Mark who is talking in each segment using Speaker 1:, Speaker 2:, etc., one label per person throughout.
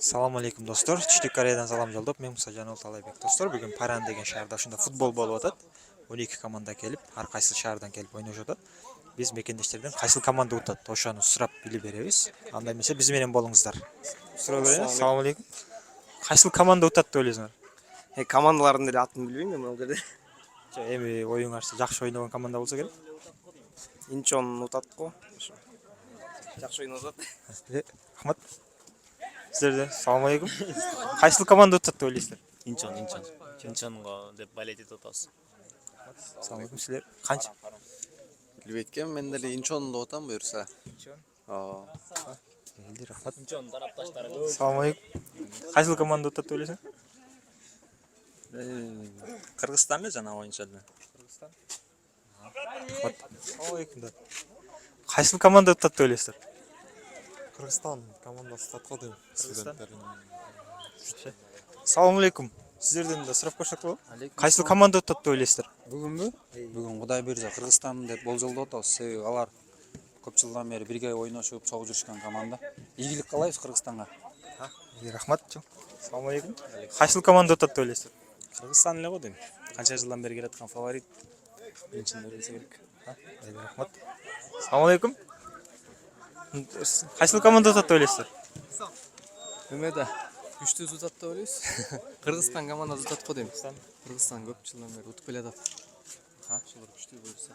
Speaker 1: Assalomu alaykum do'stlar. Tushlik Koreyadan salom yo'llab, men Musa Janol Talaybek do'stlar. Bugun Paran degan shaharda shunda futbol bo'lib o'tadi. 12 komanda kelib, har qaysi shahardan kelib o'ynashadi. Biz mekendeshlardan qaysi komanda o'tadi, o'shani so'rab bilib beramiz. Qanday bo'lsa biz bilan bo'lingizlar. So'rab beramiz. Assalomu alaykum. Qaysi komanda o'tadi deb o'ylaysizlar?
Speaker 2: Командалардын деле атын билбейм мен ал жерде.
Speaker 1: Эми оюңарчы жакшы ойногон команда болсо керек.
Speaker 2: Инчон утат го. Жакшы ойноп атат.
Speaker 1: Рахмат. Сіздерде assalomu alaykum. Qaysi komanda o'tadi deb o'ylaysizlar?
Speaker 3: Инчонго деп балет этип атабыз.
Speaker 1: Assalomu alaykum. Sizlar qancha?
Speaker 4: Билбейт мен деле Инчонду отам буюрса.
Speaker 1: Элди рахмат.
Speaker 3: Инчон тарапташтары көп.
Speaker 1: Assalomu alaykum. Qaysi komanda o'tadi deb o'ylaysizlar?
Speaker 4: Кыргызстанда жана оюнчулар.
Speaker 1: Assalomu alaykum. Qaysi komanda o'tadi deb o'ylaysizlar?
Speaker 5: Kırgızstan komandası tatlı değil.
Speaker 1: Assalomu alaykum. Sizlerden de sıraf koşak bu. Qaysi komanda o'tadi deb o'ylaysizlar?
Speaker 4: Бүгүнбү? Бүгүн Кудай буйрса Кыргызстан деп болжолдоп атабыз. Себеби алар көп жылдан бери бирге ойношуп, чогуу жүрүшкөн команда. Ийгилик каалайбыз Кыргызстанга.
Speaker 1: Рахмат. Assalomu alaykum. Qaysi komanda o'tadi deb o'ylaysizlar?
Speaker 2: Кыргызстан эле го дейм. Канча жылдан бери келаткан фаворит. Биринчиден берилсе керек.
Speaker 1: Рахмат. Assalomu alaykum. Qaysi komanda o'tadi deb o'ylaysizlar?
Speaker 5: Ümeda güçlü tutat da öyleyiz. Kırgızstan komandası tutat ko deyim. Kırgızstan көп жылдан бeri утуп келатат. Шулар күчтүү буйрса.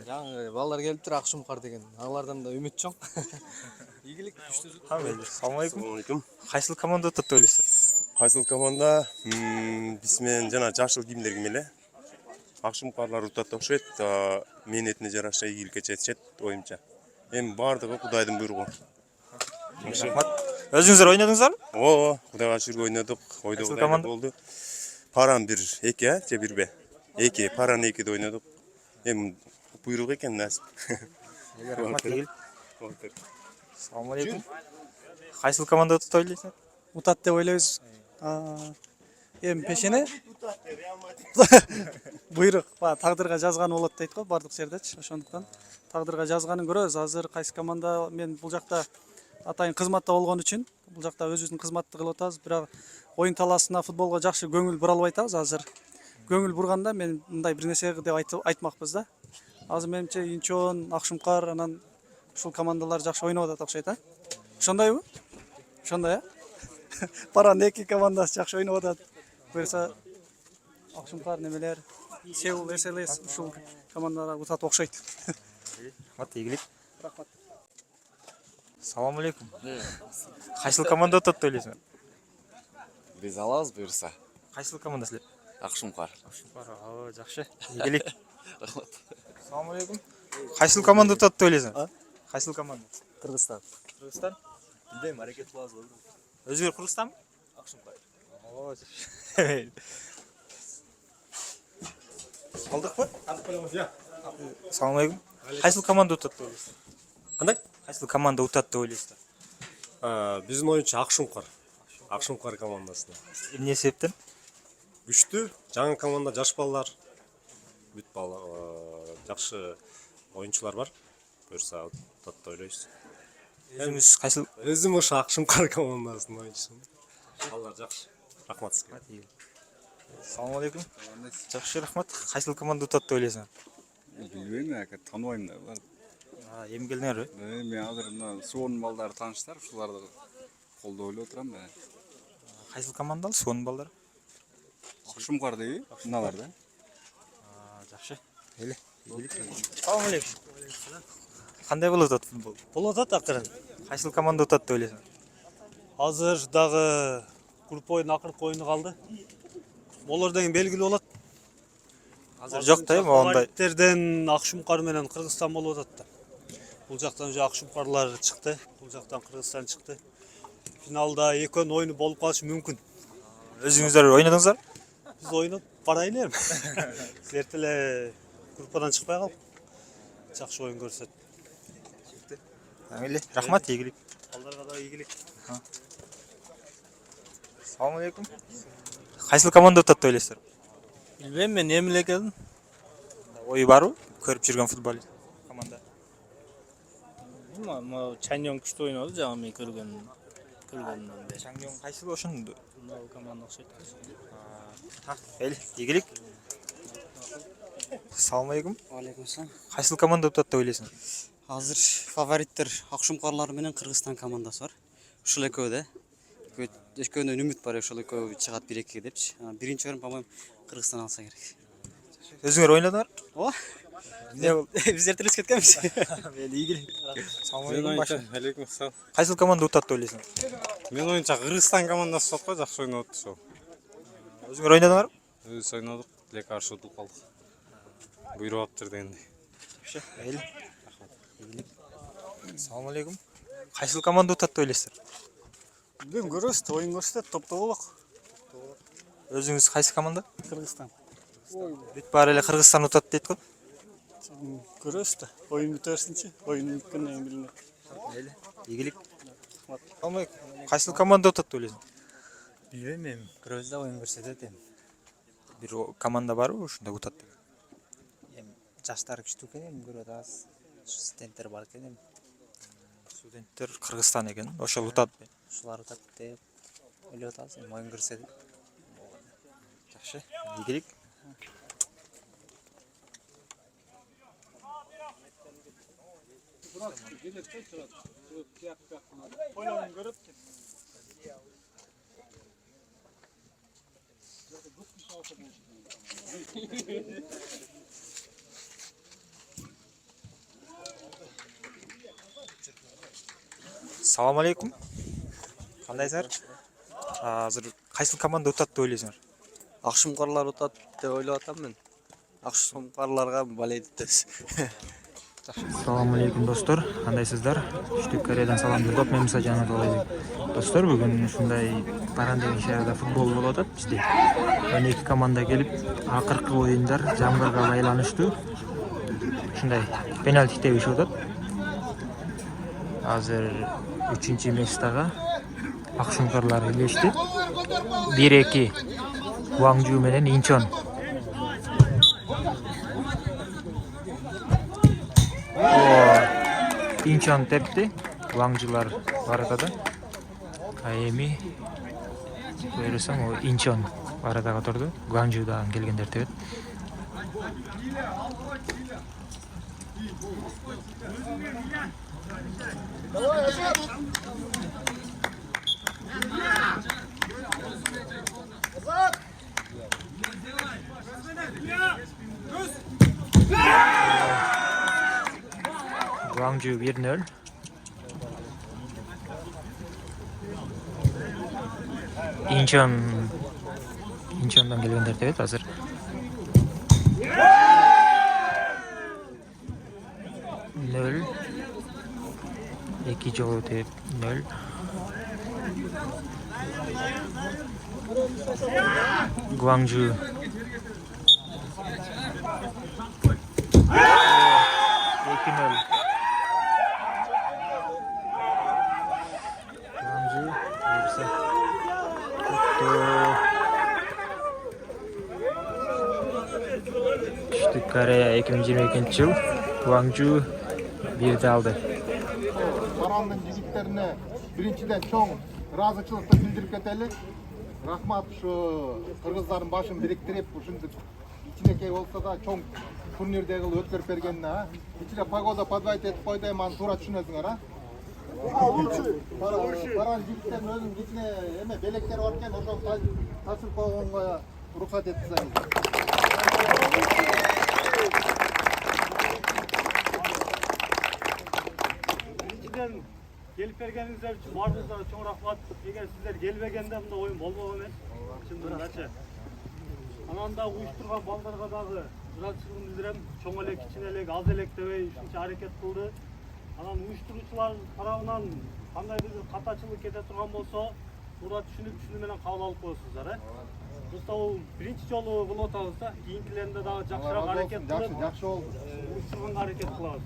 Speaker 5: Жаңы балдар келиптир Акшумкар деген. Алардан да үмүт чоң. Ийгилик күчтүү тутат.
Speaker 1: Assalomu alaykum.
Speaker 6: Алейкум.
Speaker 1: Qaysi komanda o'tadi deb o'ylaysizlar?
Speaker 6: Кайсыл команда биз менен жана жашыл кийимдер кийим эле. Акшумкарлар утат окшойт. Мен этине жараша ийгиликке жетишет оюмча. Эми бардыгы Кудайдын буйругу.
Speaker 1: Рахмат. Өзүңүздөр ойнодуңуздарбы?
Speaker 6: Кудайга шүгүр ойнодук.
Speaker 1: Кайсыл
Speaker 6: Ойдогудай
Speaker 1: команда?
Speaker 6: болду. Паран 1-2 же 1 бе? 2, Паран 2'de oynadık. Hem buyruk eken nasip.
Speaker 1: Рахмат. Assalomu alaykum. Qaysi komanda o'tadi deb o'ylaysizlar?
Speaker 7: Утат деп ойлойбуз. Эми пешене буйрук тагдырга жазганы болот дейт го бардык жердечи. Ошондуктан тагдырга жазганын көрөбүз. Азыр кайсы команда мен бул жакта атайын кызматта болгон үчүн бул жакта өзүбүздүн кызматты кылып атабыз. Бирок оюн талаасына футболго жакшы көңүл бура албай атабыз азыр. Көңүл бурганда мен мындай бир нерсе деп айтмакпыз да. Азыр менимче Инчон, Акшумкар анан ушул командалар жакшы ойноп атат окшойт, а? Ошондойбу? Ошондой, а? Паран 2 командасы жакшы ойноп атат. Буюрса Акшумкар немелер, Сеул, СЛС ушул командалар утат окшойт.
Speaker 1: Рахмат, ийгилик. Рахмат. Assalomu alaykum. Qaysi komanda o'tadi deb o'ylaysizlar?
Speaker 4: Биз алабыз буюрса.
Speaker 1: Qaysi komanda sizlar?
Speaker 4: Акшумкар.
Speaker 1: Жакшы. Ийгилик. Рахмат. Assalomu alaykum. Qaysi komanda o'tadi deb o'ylaysizlar? Qaysi komanda?
Speaker 2: Кыргызстан.
Speaker 1: Кыргызстан?
Speaker 2: Билбейм, аракет кылабыз болду.
Speaker 1: Өзүңөр Кыргызстанбы?
Speaker 2: Акшумкар.
Speaker 1: Алдыкпы? Assalomu alaykum. Qaysi komanda o'tadi deb o'ylaysizlar?
Speaker 2: Кандай?
Speaker 1: Qaysi komanda o'tadi deb o'ylaysizlar?
Speaker 8: Биздин оюнчу Акшумкар. Акшумкар командасына.
Speaker 1: Эмне себептен?
Speaker 8: Күчтүү, жаңы команда жаш балдар. Бүт бала жакшы оюнчулар бар. Буюрса утат деп ойлойбуз.
Speaker 1: Өзүңүз qaysi?
Speaker 8: Өзүм ошо Акшумкар командасынын оюнчусумун. Балдар жакшы. Рахмат сизге.
Speaker 1: Assalomu alaykum. Жакшы, рахмат. Qaysi komanda o'tadi deb o'ylaysizlar?
Speaker 9: Билбейм, тааныбайм да буларды.
Speaker 1: Эми келдиңерби?
Speaker 9: Мен азыр мына суон балдары тааныштар, ушуларды колдоп эле отурам да.
Speaker 1: Qaysi komandалы? Суон балдары?
Speaker 9: Акшумкар дейби? Мыналар да.
Speaker 1: Жакшы. Эле. Assalomu alaykum. Кандай болуп атат футбол?
Speaker 2: Болуп атат акырын.
Speaker 1: Qaysi komanda o'tadi deb o'ylaysызlar?
Speaker 2: Азыр дагы группа оюн акыркы оюну калды. Болордон белгилүү болот.
Speaker 1: Азыр жок да эми ондай.
Speaker 2: Фавориттерден Акшумкар менен Кыргызстан болуп атат да. Бул жактан уже Акшумкарлар чыкты, бул жактан Кыргызстан чыкты. Финалда экөөнүн оюну болуп калышы мүмкүн.
Speaker 1: Өзүңүздөр ойнодуңуздар?
Speaker 2: Биз ойноп барайлы эми. Силер деле группадан чыкпай калып. Жакшы оюн көрсөт.
Speaker 1: Эле. Рахмат, ийгилик.
Speaker 2: Балдарга да ийгилик.
Speaker 1: Assalomu alaykum. Qaysi komanda o'tadi deb o'ylaysizlar?
Speaker 2: Билбейм, мен эмне келдим.
Speaker 1: Ой барбы? Көрүп жүргөн футбол команда.
Speaker 3: Чаньон күчтүү ойноду, жаңы мен көргөнүм. көргөнүнөн бери.
Speaker 1: Чаңдын кайсыл ошондо?
Speaker 3: Мынау команда окшойт.
Speaker 1: Эл, ийгилик. Assalamu алейкум.
Speaker 10: Алейкум ассалам.
Speaker 1: Кайсыл команда утат деп ойлойсуң?
Speaker 10: Азыр фавориттер Акшумкарлар менен Кыргызстан командасы бар. Ушул экөө да. Экөөнөн үмүт бар, ошол экөө чыгат 1-2 депчи. Биринчи орун, по-моему, Кыргызстан алса керек.
Speaker 1: Өзүңөр ойнадыңар?
Speaker 10: Ооба.
Speaker 1: Эмне болду?
Speaker 10: Биз эртелес кеткенбиз.
Speaker 1: Эл, ийгилик. Assalamu алейкум башым.
Speaker 8: алейкум ассалам.
Speaker 1: Кайсыл команда утат деп ойлойсуң?
Speaker 8: Мен оюнча Кыргызстан командасы утат го, жакшы ойноп атышты.
Speaker 1: Өзүңөр ойнадыңарбы?
Speaker 8: Өз ойнодук, тилек каршы утуп калдык. Буйруп атыптыр дегендей.
Speaker 1: Эл. Ийгилик. Assalamu алейкум. Кайсыл команда утат деп ойлойсуңар?
Speaker 7: Бүгүн көрөбүз, оюн көрсөтөт, топто болок.
Speaker 1: Өзүңүз кайсы команда?
Speaker 7: Кыргызстан.
Speaker 1: Бүт баары эле Кыргызстан утат дейт го.
Speaker 7: Көрөбүз да. Оюн бүтө берсинчи. Оюн бүткөндөн кийин билинет.
Speaker 1: Эл, ийгилик. Assalamu алейкум. Кайсыл команда утат деп ойлойсуң?
Speaker 5: Билбейм эми, көрөбүз да оюн көрсөтөт эми.
Speaker 1: Бир команда барбы ушунда утат деп?
Speaker 5: Эми жаштар күчтүү экен, эми көрүп атабыз. Студенттер бар экен эми.
Speaker 1: Студенттер Кыргызстан экен, ошол утат.
Speaker 5: Ушулар утат деп ойлоп атабыз, эми оюн көрсөтөт.
Speaker 1: Жакшы, ийгилик. Assalamu алейкум. Кандайсыздар? Азыр кайсыл команда утат деп ойлойсуңар?
Speaker 5: Акшумкарлар утат деп ойлоп атам мен. Акшумкарларга болейт депсиз.
Speaker 1: Assalamu алейкум достор, кандайсыздар? Түштүк Кореядан салам жолдоп, мен Муса Жанатов. Достор, бүгүн ушундай Паран деген шаарда футбол болуп атат бизде. 12 команда келип, акыркы оюндар жамгырга байланыштуу. Ушундай пенальти тебишип атат. Азыр 3-местага Акшумкарлар илешти. 1-2 Гуаңжу менен Инчон. Инчон тепти, Гуаңжулар баратада. Эми көрөсөң, Инчон баратага турду. Гуаңжудан келгендер тебет. Гуаңжу 1-0. Инчондан келгендер тебет азыр. Нөл. 2 жолу деп 0. Гуаңжу. Түштүк Корея 2022 жыл Гуаңжу 1-ди алды.
Speaker 11: Парандын жигиттерине биринчиден чоң ыраазычылыкты билдирип кетели. Рахмат, ушу кыргыздардын башын бириктирип, ушундай кичинекей болсо да чоң турнирде кылып өткөрүп бергенине, ичине погода подвайт этип койду, эми аны туура түшүнөсүңөр, Паран жигиттердин өзүнүн кичине эме белектери бар экен, ошону тасып койгонго уруксат этсеңиз.
Speaker 2: Gelip bergeningizler için bardınızlara çok rahmat. Eğer sizler gelmegende bunda oyun bolmog emez. Çındırdaçı. Ananda uyuşturgan baldarga dagı ırakçılığını bildirem. Çoң elek, kiçine elek, az elek debey ушунча hareket kıldı. Anan uyuşturucular tarabынан кандайдыр бир катачылык кете турган болсо, туура түшүнүп менен кабыл алып коесуздар, Просто ол биринчи жолу кылып атабыз да, кийинкилеринде дагы жакшыраак аракет кылып,
Speaker 11: Жакшы болду.
Speaker 2: Uyuşturганга аракет кылабыз.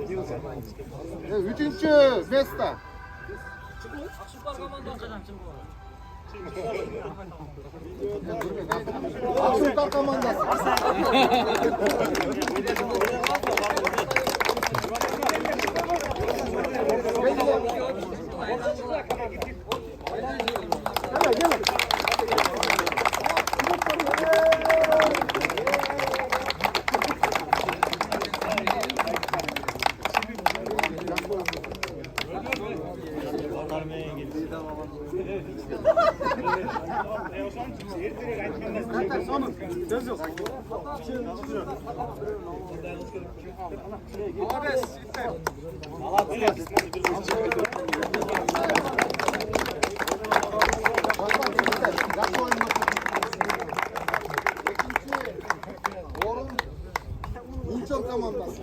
Speaker 11: Üçüncü место. Akşumkar komandası. İnçon komandası.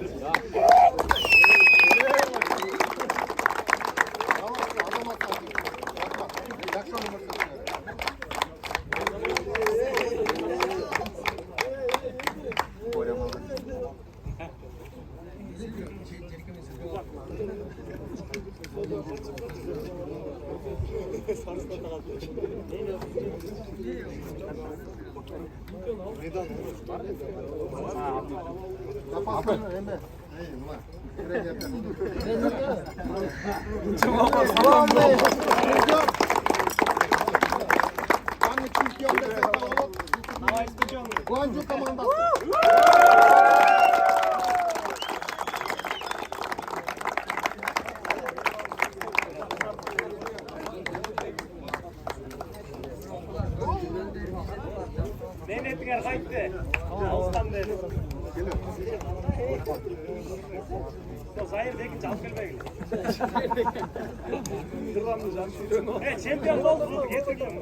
Speaker 11: Guangzhou komandası.
Speaker 2: Mehmet'ler kayıttı. Alstan beri. Zahir dekin çalıp gelmeyeli. Çempiyon oldu. Getirdim.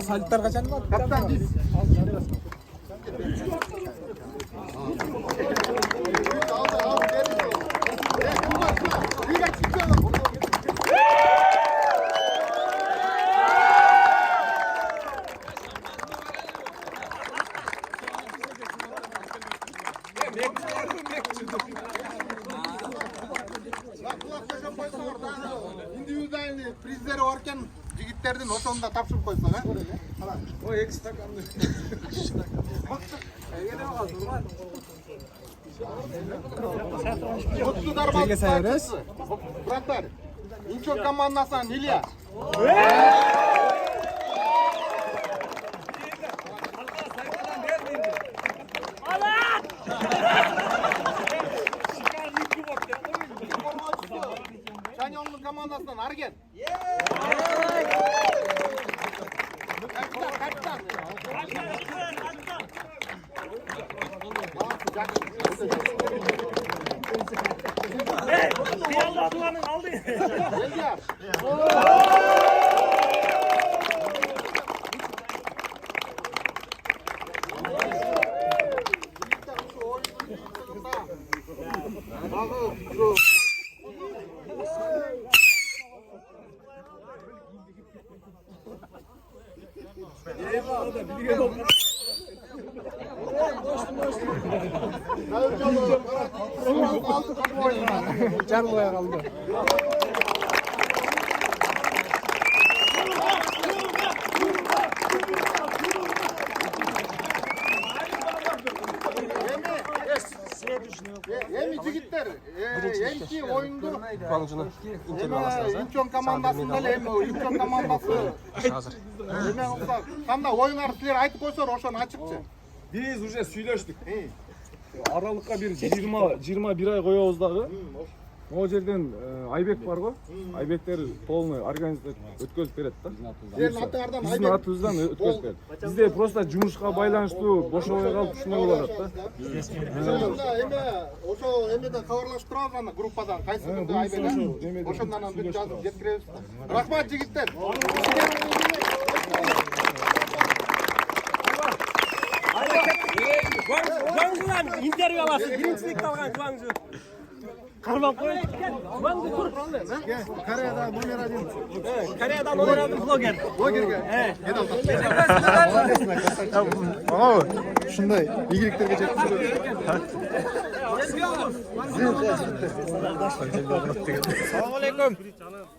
Speaker 5: Salitler kaçan var?
Speaker 11: Kaptan biz. İndividualni prizleri varken jigitlerden ошондо тапшырып койсок, а?
Speaker 5: O ek stakanlı.
Speaker 11: Вратарь. Инчон командасынан Илья. Шанёлдун командасынан Арген. Капитан.
Speaker 2: Adlarının aldı.
Speaker 11: Elgar.
Speaker 5: Canlıya kaldı.
Speaker 11: Эми жигиттер, эмки оюнду
Speaker 5: Балжыны интервью аласыңыз,
Speaker 11: Инчон командасында эле эми Инчон командасы
Speaker 5: азыр.
Speaker 11: эме кылса, кандай оюңарды силер айтып койсоор ошону ачыкчы.
Speaker 2: Биз уже сүйлөштүк. Аралыкка бир 21 ай коебуз дагы. Могу жерден Айбек бар го. Айбектер полный организация өткөзүп берет да.
Speaker 11: Силердин атыңардан
Speaker 2: Биздин атыбыздан өткөзүп берет. Бизде просто жумушка байланыштуу бошобой калып ушундай болот да.
Speaker 11: Ошондо эме ошо эмеден кабарлашып турабыз ана группадан кайсы күндө Айбек ошондон бүт жазып жеткиребиз. Рахмат жигиттер.
Speaker 2: Guangzhou'dan intervyu alası. Birincilikte algan Guangzhou. Кармап коюш.
Speaker 11: Кореяда номер один.
Speaker 2: Кореядан номер 1 блогер.
Speaker 11: Блогерге. Ушундай ийгиликтерге жеткизүү.
Speaker 1: Салам алейкум.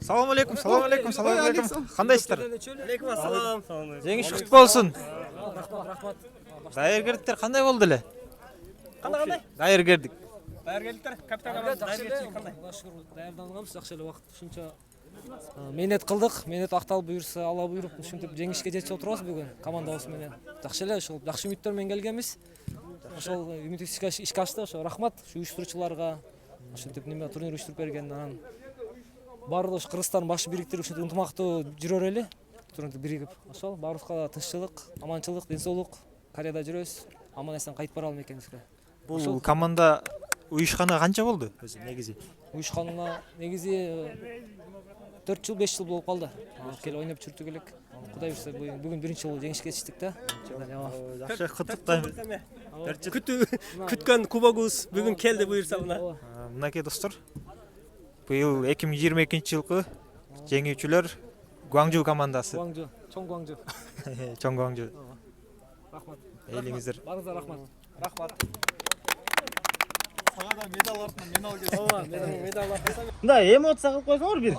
Speaker 1: Салам алейкум. Салам алейкум. Салам алейкум. Кандайсыздар?
Speaker 2: Алейкум ассалам.
Speaker 1: Жеңиш кутук болсун.
Speaker 2: Рахмат.
Speaker 1: Даяргерликтер кандай болду эле?
Speaker 2: Кандай?
Speaker 1: Даяргерлик.
Speaker 2: Даяргерликтер капитан кандай?
Speaker 5: даярданганбыз жакшы эле убакыт ушунча мээнет кылдык, мээнет акталып буюрса Алла буйруп ушинтип жеңишке жетип отурабыз бүгүн командабыз менен. Жакшы эле ошол жакшы үмүттөр менен келгенбиз. Ошол үмүт ишке ашты, ошо рахмат ушу уюштуруучуларга ушинтип неме турнир уюштуруп берген. Анан баардык ушу Кыргызстан башы бириктирип ушинтип ынтымактуу жүрөр эле. Турнирди биригип. Ошол баарыбызга тынччылык, аманчылык, ден соолук. Кореяда жүрөбүз. Аман эсен кайтып бара алам экенбизге.
Speaker 1: Бул команда уюшканы канча болду өзү негизи?
Speaker 5: Уюшканына негизи 4 жыл 5 жыл болуп калды. Келип ойноп жүрдүк элек. Кудай буйрса бүгүн биринчи жолу жеңишке жетиштик да.
Speaker 1: Жакшы куттуктайбыз.
Speaker 2: Күткөн кубогубуз бүгүн келди буйрса мына.
Speaker 1: Мынакей достор. Быйыл 2022-жылкы жеңүүчүлөр Гуаңжу командасы.
Speaker 5: Гуаңжу, чоң Гуаңжу.
Speaker 1: Чоң Гуаңжу.
Speaker 5: Рахмат.
Speaker 1: Эйлиңиздер.
Speaker 5: Баарыңызга рахмат.
Speaker 2: Рахмат.
Speaker 7: Сага да медаль артынан мен алып келдим.
Speaker 2: Ооба, медаль артынан. Мындай эмоция кылып койсоңор бир.